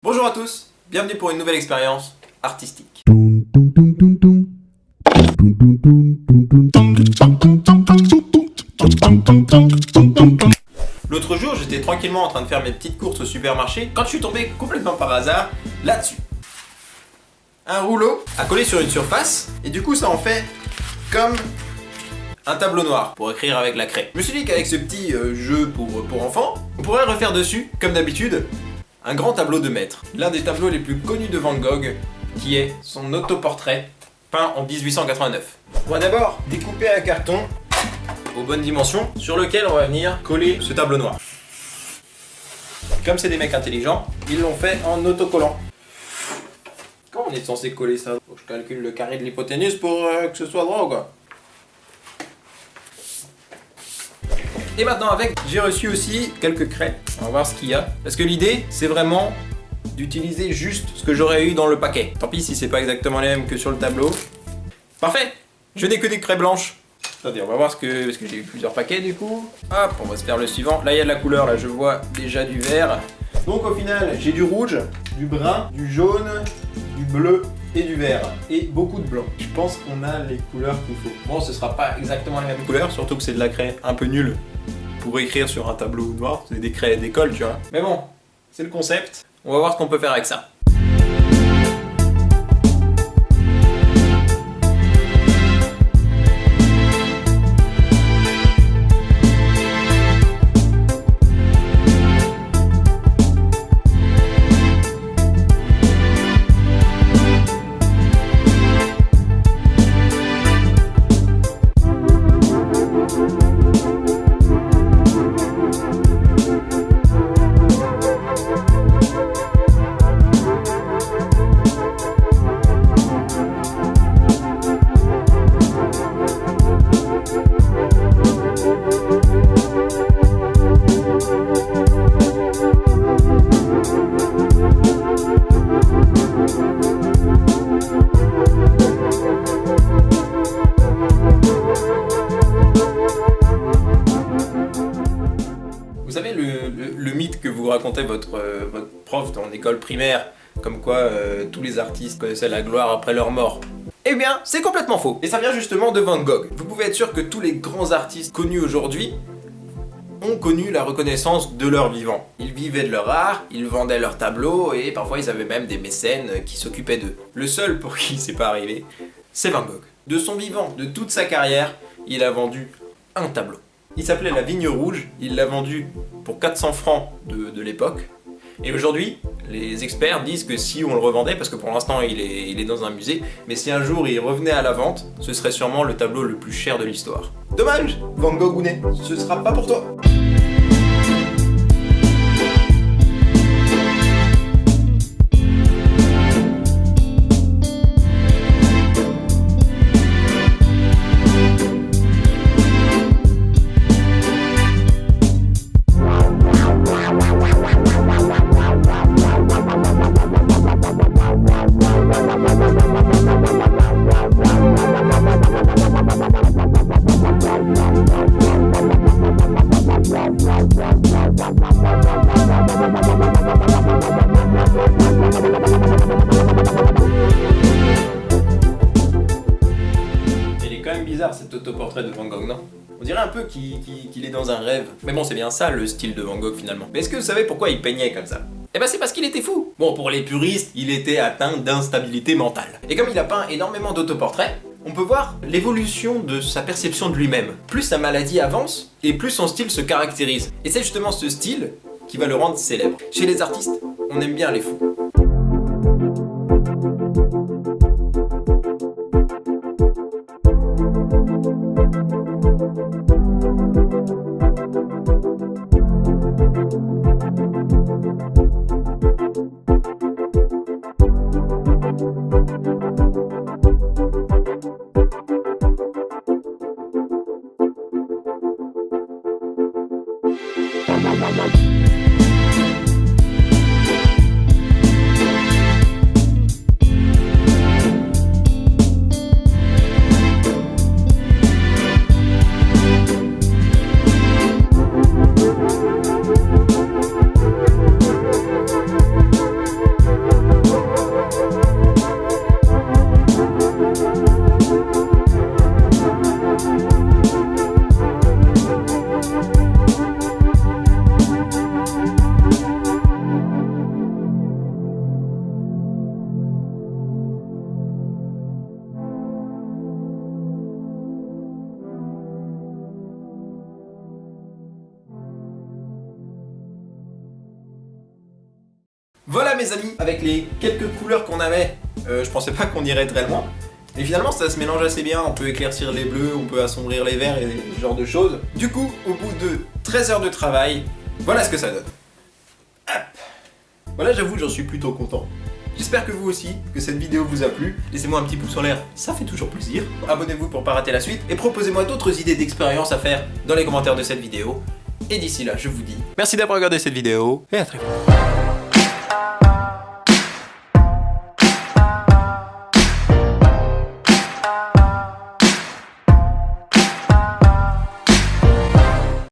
Bonjour à tous, bienvenue pour une nouvelle expérience artistique. L'autre jour, j'étais tranquillement en train de faire mes petites courses au supermarché quand je suis tombé complètement par hasard là-dessus. Un rouleau à coller sur une surface et du coup ça en fait comme un tableau noir pour écrire avec la craie. Je me suis dit qu'avec ce petit jeu pour enfants, on pourrait refaire dessus, comme d'habitude, un grand tableau de maître. L'un des tableaux les plus connus de Van Gogh, qui est son autoportrait, peint en 1889. On va d'abord découper un carton aux bonnes dimensions, sur lequel on va venir coller ce tableau noir. Comme c'est des mecs intelligents, ils l'ont fait en autocollant. Comment on est censé coller ça? Faut que je calcule le carré de l'hypoténuse pour que ce soit droit ou quoi? Et maintenant avec, j'ai reçu aussi quelques craies. On va voir ce qu'il y a. Parce que l'idée, c'est vraiment d'utiliser juste ce que j'aurais eu dans le paquet. Tant pis si c'est pas exactement les mêmes que sur le tableau. Parfait! Je n'ai que des craies blanches. Attendez, on va voir parce que j'ai eu plusieurs paquets du coup. Hop, on va se faire le suivant. Là, il y a de la couleur, là, je vois déjà du vert. Donc au final, j'ai du rouge, du brun, du jaune, du bleu et du vert. Et beaucoup de blanc. Je pense qu'on a les couleurs qu'il faut. Bon, ce sera pas exactement les mêmes couleurs, surtout que c'est de la craie un peu nulle pour écrire sur un tableau noir. C'est des craies d'école, tu vois. Mais bon, c'est le concept. On va voir ce qu'on peut faire avec ça. Vous savez le mythe que vous racontait votre prof en école primaire, comme quoi tous les artistes connaissaient la gloire après leur mort? Eh bien, c'est complètement faux. Et ça vient justement de Van Gogh. Vous pouvez être sûr que tous les grands artistes connus aujourd'hui ont connu la reconnaissance de leur vivant. Ils vivaient de leur art, ils vendaient leurs tableaux et parfois ils avaient même des mécènes qui s'occupaient d'eux. Le seul pour qui c'est pas arrivé, c'est Van Gogh. De son vivant, de toute sa carrière, il a vendu un tableau. Il s'appelait La Vigne Rouge, il l'a vendu pour 400 francs de l'époque. Et aujourd'hui, les experts disent que si on le revendait, parce que pour l'instant il est dans un musée, mais si un jour il revenait à la vente, ce serait sûrement le tableau le plus cher de l'histoire. Dommage, Van Gogh, ce sera pas pour toi. Il est quand même bizarre cet autoportrait de Van Gogh, non? On dirait un peu qu'il est dans un rêve. Mais bon, c'est bien ça le style de Van Gogh finalement. Mais est-ce que vous savez pourquoi il peignait comme ça? Eh ben c'est parce qu'il était fou. Bon, pour les puristes, il était atteint d'instabilité mentale. Et comme il a peint énormément d'autoportraits, on peut voir l'évolution de sa perception de lui-même. Plus sa maladie avance, et plus son style se caractérise. Et c'est justement ce style qui va le rendre célèbre. Chez les artistes, on aime bien les fous. voilà mes amis, avec les quelques couleurs qu'on avait, je pensais pas qu'on irait très loin. Et finalement ça se mélange assez bien, on peut éclaircir les bleus, on peut assombrir les verts et ce genre de choses. Du coup, au bout de 13 heures de travail, voilà ce que ça donne. Hop. Voilà, j'avoue, j'en suis plutôt content. J'espère que vous aussi, que cette vidéo vous a plu. Laissez-moi un petit pouce en l'air, ça fait toujours plaisir. Abonnez-vous pour pas rater la suite et proposez-moi d'autres idées d'expériences à faire dans les commentaires de cette vidéo. Et d'ici là, je vous dis merci d'avoir regardé cette vidéo et à très vite.